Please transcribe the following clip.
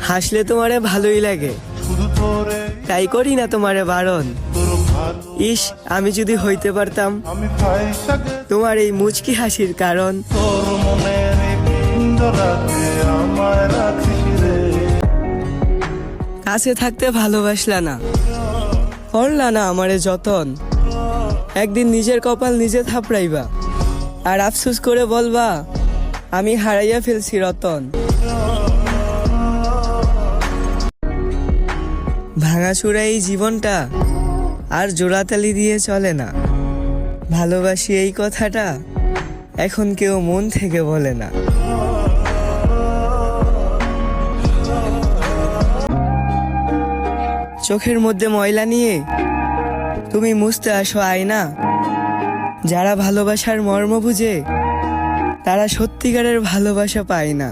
হাসলে তোমারে ভালোই লাগে, তাই করি না তোমারে বারণ। ইস, আমি যদি হইতে পারতাম তোমার এই মুচকি হাসির কারণ। কাছে থাকতে ভালোবাসলা না, করলা না আমারে যতন। একদিন নিজের কপাল নিজে থাপড়াইবা, আর আফসোস করে বলবা আমি হারাইয়া ফেলছি রতন। ভাঙাচুরা এই জীবনটা আর জোড়াতালি দিয়ে চলে না। ভালোবাসি এই কথাটা এখন কেউ মন থেকে বলে না। চোখের মধ্যে ময়লা নিয়ে তুমি মুছতে আসো আয়না। যারা ভালোবাসার মর্ম বুঝে তারা সত্যিকারের ভালোবাসা পায় না।